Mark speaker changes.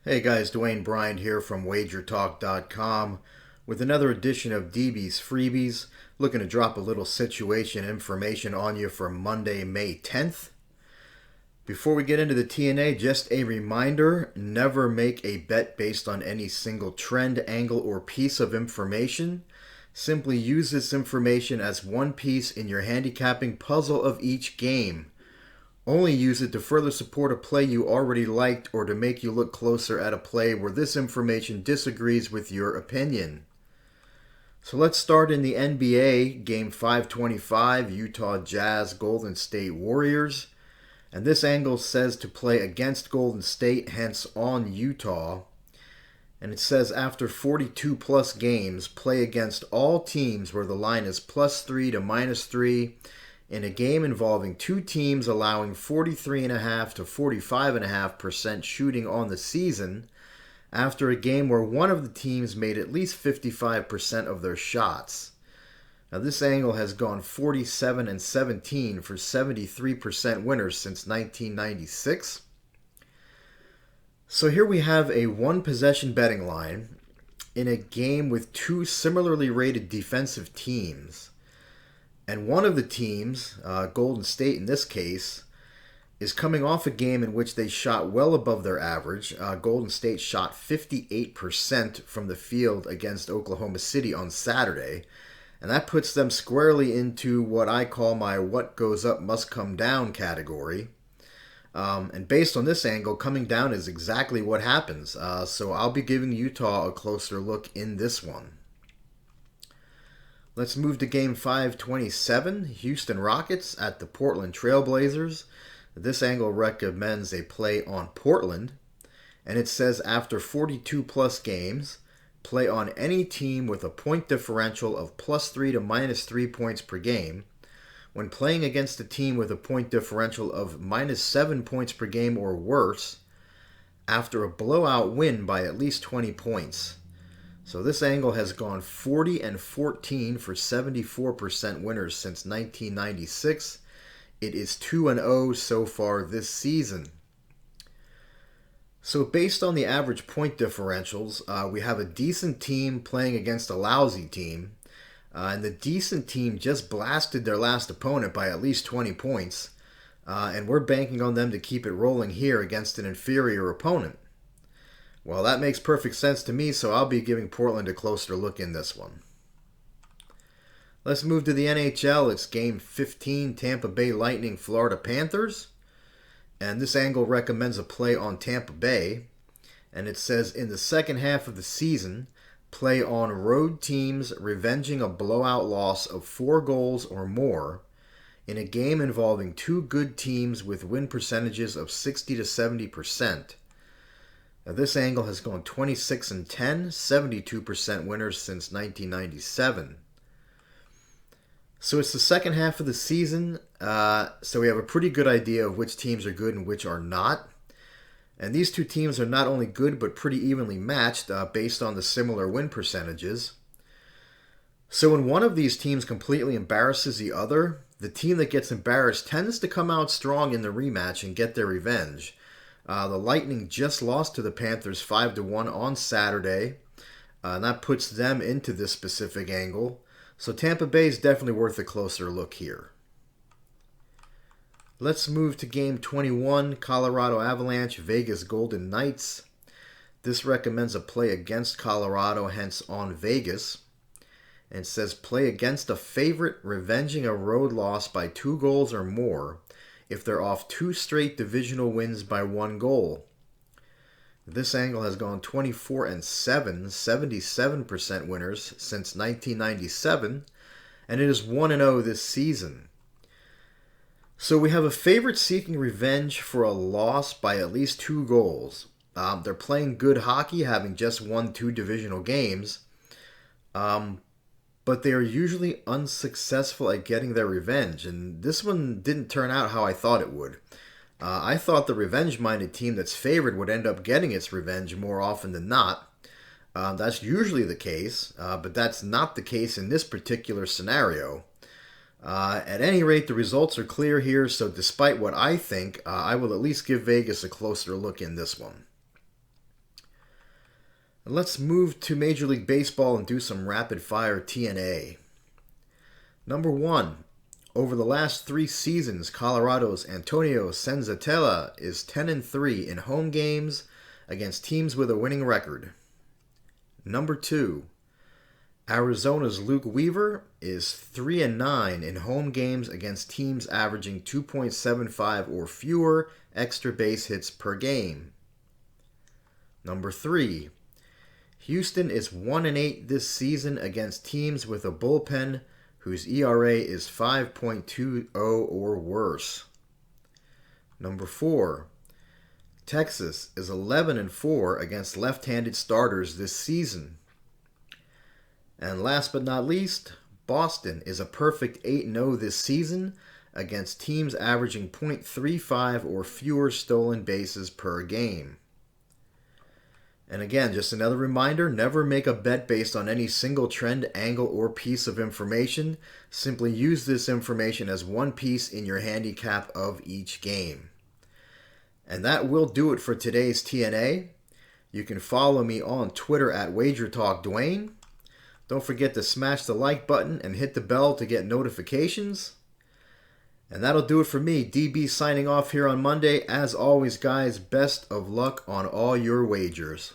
Speaker 1: Hey guys, Dwayne Bryant here from WagerTalk.com with another edition of DB's Freebies. Looking to drop a little situation information on you for Monday, May 10th. Before we get into the T&A, just a reminder, never make a bet based on any single trend, angle, or piece of information. Simply use this information as one piece in your handicapping puzzle of each game. Only use it to further support a play you already liked or to make you look closer at a play where this information disagrees with your opinion. So let's start in the NBA, Game 525, Utah Jazz, Golden State Warriors. And this angle says to play against Golden State, hence on Utah. And it says after 42 plus games, play against all teams where the line is +3 to -3. In a game involving two teams allowing 43.5% to 45.5% shooting on the season, after a game where one of the teams made at least 55% of their shots. Now this angle has gone 47-17 for 73% winners since 1996. So here we have a one possession betting line in a game with two similarly rated defensive teams. And one of the teams, Golden State in this case, is coming off a game in which they shot well above their average. Golden State shot 58% from the field against Oklahoma City on Saturday. And that puts them squarely into what I call my what goes up must come down category. And based on this angle, coming down is exactly what happens. So I'll be giving Utah a closer look in this one. Let's move to Game 527, Houston Rockets at the Portland Trailblazers. This angle recommends a play on Portland, and it says after 42 plus games, play on any team with a point differential of +3 to -3 points per game. When playing against a team with a point differential of -7 points per game or worse, after a blowout win by at least 20 points. So this angle has gone 40-14 for 74% winners since 1996. It is 2-0 so far this season. So based on the average point differentials, we have a decent team playing against a lousy team. And the decent team just blasted their last opponent by at least 20 points. And we're banking on them to keep it rolling here against an inferior opponent. Well, that makes perfect sense to me, so I'll be giving Portland a closer look in this one. Let's move to the NHL. It's Game 15, Tampa Bay Lightning, Florida Panthers. And this angle recommends a play on Tampa Bay. And it says in the second half of the season, play on road teams revenging a blowout loss of 4 goals or more in a game involving two good teams with win percentages of 60 to 70%. Now this angle has gone 26-10, 72% winners since 1997. So it's the second half of the season, so we have a pretty good idea of which teams are good and which are not. And these two teams are not only good, but pretty evenly matched based on the similar win percentages. So when one of these teams completely embarrasses the other, the team that gets embarrassed tends to come out strong in the rematch and get their revenge. The Lightning just lost to the Panthers 5-1 on Saturday, and that puts them into this specific angle. So Tampa Bay is definitely worth a closer look here. Let's move to Game 21, Colorado Avalanche, Vegas Golden Knights. This recommends a play against Colorado, hence on Vegas. And it says play against a favorite revenging a road loss by 2 goals or more if they're off 2 straight divisional wins by 1 goal. This angle has gone 24-7, 77% winners since 1997, and it is 1-0 this season. So we have a favorite seeking revenge for a loss by at least 2 goals. They're playing good hockey, having just won 2 divisional games, but they are usually unsuccessful at getting their revenge, and this one didn't turn out how I thought it would. I thought the revenge-minded team that's favored would end up getting its revenge more often than not. That's usually the case, but that's not the case in this particular scenario. At any rate, the results are clear here, so despite what I think, I will at least give Vegas a closer look in this one. Let's move to Major League Baseball and do some rapid fire T&A. Number 1. Over the last 3 seasons, Colorado's Antonio Senzatela is 10-3 in home games against teams with a winning record. Number 2. Arizona's Luke Weaver is 3-9 in home games against teams averaging 2.75 or fewer extra base hits per game. Number 3. Houston is 1-8 this season against teams with a bullpen whose ERA is 5.20 or worse. Number 4. Texas is 11-4 against left-handed starters this season. And last but not least, Boston is a perfect 8-0 this season against teams averaging .35 or fewer stolen bases per game. And again, just another reminder, never make a bet based on any single trend, angle, or piece of information. Simply use this information as one piece in your handicap of each game. And that will do it for today's T&A. You can follow me on Twitter at WagerTalk Dwayne. Don't forget to smash the like button and hit the bell to get notifications. And that'll do it for me, DB, signing off here on Monday. As always, guys, best of luck on all your wagers.